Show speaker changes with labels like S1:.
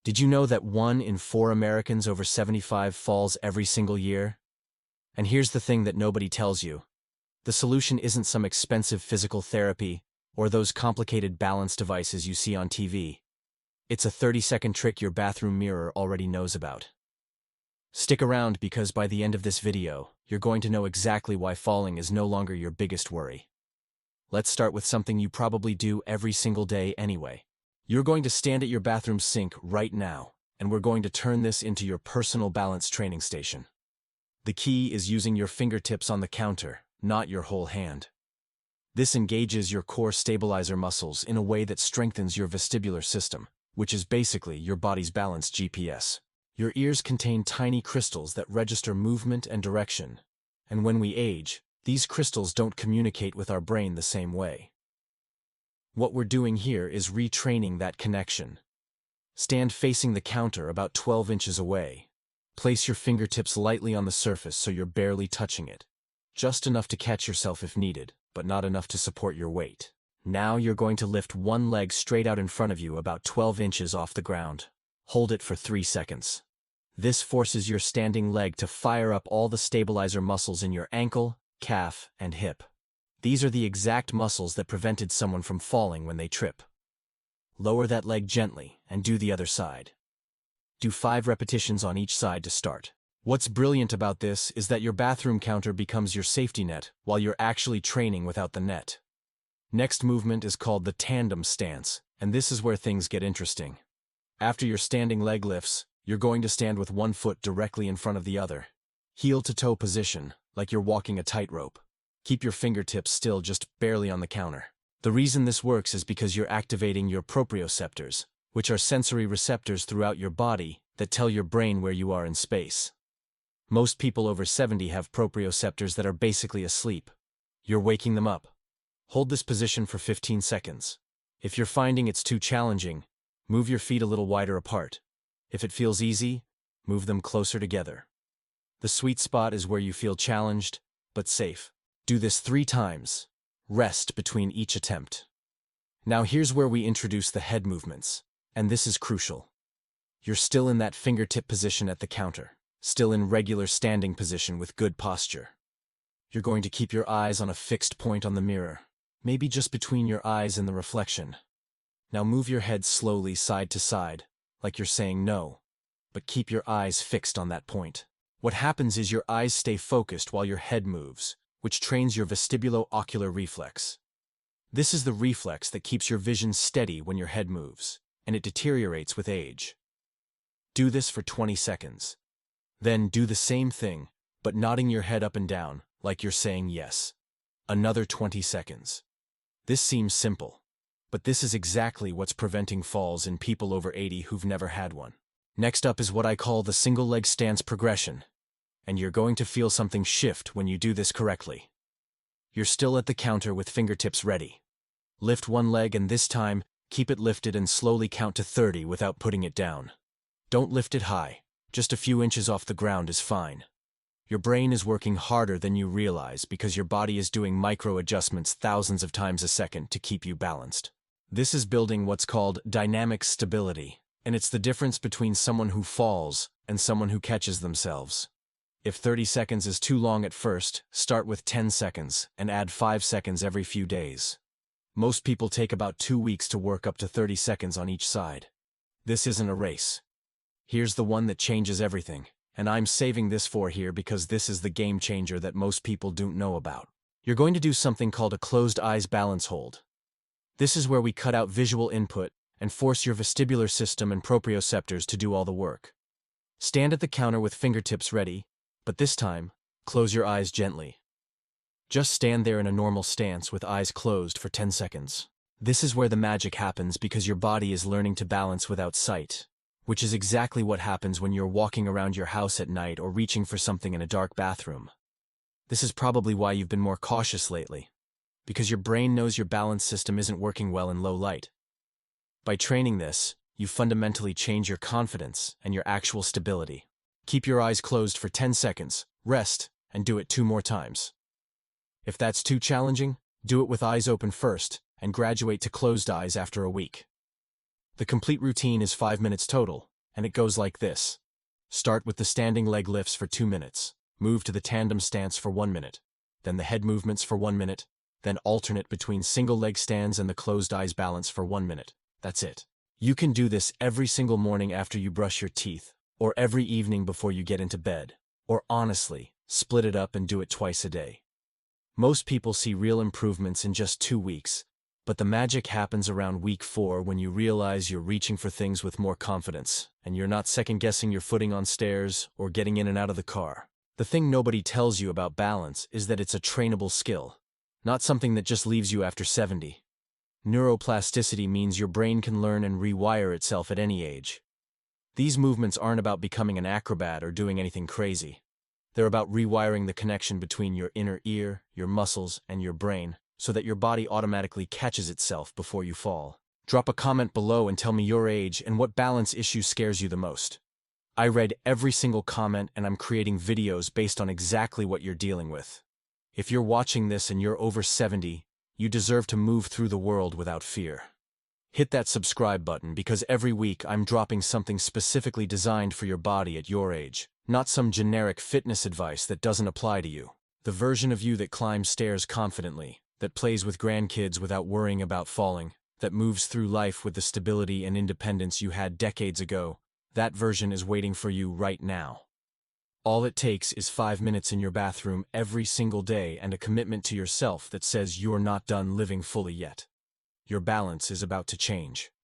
S1: Did you know that 1 in 4 Americans over 75 falls every single year? And here's the thing that nobody tells you. The solution isn't some expensive physical therapy or those complicated balance devices you see on TV. It's a 30-second trick your bathroom mirror already knows about. Stick around because by the end of this video, you're going to know exactly why falling is no longer your biggest worry. Let's start with something you probably do every single day anyway. You're going to stand at your bathroom sink right now, and we're going to turn this into your personal balance training station. The key is using your fingertips on the counter, not your whole hand. This engages your core stabilizer muscles in a way that strengthens your vestibular system, which is basically your body's balance GPS. Your ears contain tiny crystals that register movement and direction, and when we age, these crystals don't communicate with our brain the same way. What we're doing here is retraining that connection. Stand facing the counter about 12 inches away. Place your fingertips lightly on the surface so you're barely touching it. Just enough to catch yourself if needed, but not enough to support your weight. Now you're going to lift one leg straight out in front of you about 12 inches off the ground. Hold it for 3 seconds. This forces your standing leg to fire up all the stabilizer muscles in your ankle, calf, and hip. These are the exact muscles that prevented someone from falling when they trip. Lower that leg gently and do the other side. Do 5 repetitions on each side to start. What's brilliant about this is that your bathroom counter becomes your safety net while you're actually training without the net. Next movement is called the tandem stance, and this is where things get interesting. After your standing leg lifts, you're going to stand with one foot directly in front of the other. Heel-to-toe position, like you're walking a tightrope. Keep your fingertips still just barely on the counter. The reason this works is because you're activating your proprioceptors, which are sensory receptors throughout your body that tell your brain where you are in space. Most people over 70 have proprioceptors that are basically asleep. You're waking them up. Hold this position for 15 seconds. If you're finding it's too challenging, move your feet a little wider apart. If it feels easy, move them closer together. The sweet spot is where you feel challenged, but safe. Do this 3 times. Rest between each attempt. Now here's where we introduce the head movements, and this is crucial. You're still in that fingertip position at the counter, still in regular standing position with good posture. You're going to keep your eyes on a fixed point on the mirror, maybe just between your eyes and the reflection. Now move your head slowly side to side, like you're saying no, but keep your eyes fixed on that point. What happens is your eyes stay focused while your head moves, which trains your vestibulo-ocular reflex. This is the reflex that keeps your vision steady when your head moves, and it deteriorates with age. Do this for 20 seconds. Then do the same thing, but nodding your head up and down, like you're saying yes. Another 20 seconds. This seems simple, but this is exactly what's preventing falls in people over 80 who've never had one. Next up is what I call the single leg stance progression, and you're going to feel something shift when you do this correctly. You're still at the counter with fingertips ready. Lift one leg and this time, keep it lifted and slowly count to 30 without putting it down. Don't lift it high, just a few inches off the ground is fine. Your brain is working harder than you realize because your body is doing micro adjustments thousands of times a second to keep you balanced. This is building what's called dynamic stability, and it's the difference between someone who falls and someone who catches themselves. If 30 seconds is too long at first, start with 10 seconds and add 5 seconds every few days. Most people take about 2 weeks to work up to 30 seconds on each side. This isn't a race. Here's the one that changes everything, and I'm saving this for here because this is the game changer that most people don't know about. You're going to do something called a closed eyes balance hold. This is where we cut out visual input and force your vestibular system and proprioceptors to do all the work. Stand at the counter with fingertips ready, but this time, close your eyes gently. Just stand there in a normal stance with eyes closed for 10 seconds. This is where the magic happens because your body is learning to balance without sight, which is exactly what happens when you're walking around your house at night or reaching for something in a dark bathroom. This is probably why you've been more cautious lately, because your brain knows your balance system isn't working well in low light. By training this, you fundamentally change your confidence and your actual stability. Keep your eyes closed for 10 seconds, rest, and do it 2 more times. If that's too challenging, do it with eyes open first and graduate to closed eyes after a week. The complete routine is 5 minutes total, And it goes like this. Start with the standing leg lifts for 2 minutes. Move to the tandem stance for 1 minute. Then the head movements for 1 minute. Then alternate between single leg stands and the closed eyes balance for 1 minute. That's it. You can do this every single morning after you brush your teeth, or every evening before you get into bed. Or honestly, split it up and do it twice a day. Most people see real improvements in just 2 weeks, but the magic happens around week 4 when you realize you're reaching for things with more confidence, and you're not second-guessing your footing on stairs or getting in and out of the car. The thing nobody tells you about balance is that it's a trainable skill, not something that just leaves you after 70. Neuroplasticity means your brain can learn and rewire itself at any age. These movements aren't about becoming an acrobat or doing anything crazy. They're about rewiring the connection between your inner ear, your muscles, and your brain, so that your body automatically catches itself before you fall. Drop a comment below and tell me your age and what balance issue scares you the most. I read every single comment and I'm creating videos based on exactly what you're dealing with. If you're watching this and you're over 70, you deserve to move through the world without fear. Hit that subscribe button because every week I'm dropping something specifically designed for your body at your age, not some generic fitness advice that doesn't apply to you. The version of you that climbs stairs confidently, that plays with grandkids without worrying about falling, that moves through life with the stability and independence you had decades ago, that version is waiting for you right now. All it takes is 5 minutes in your bathroom every single day and a commitment to yourself that says you're not done living fully yet. Your balance is about to change.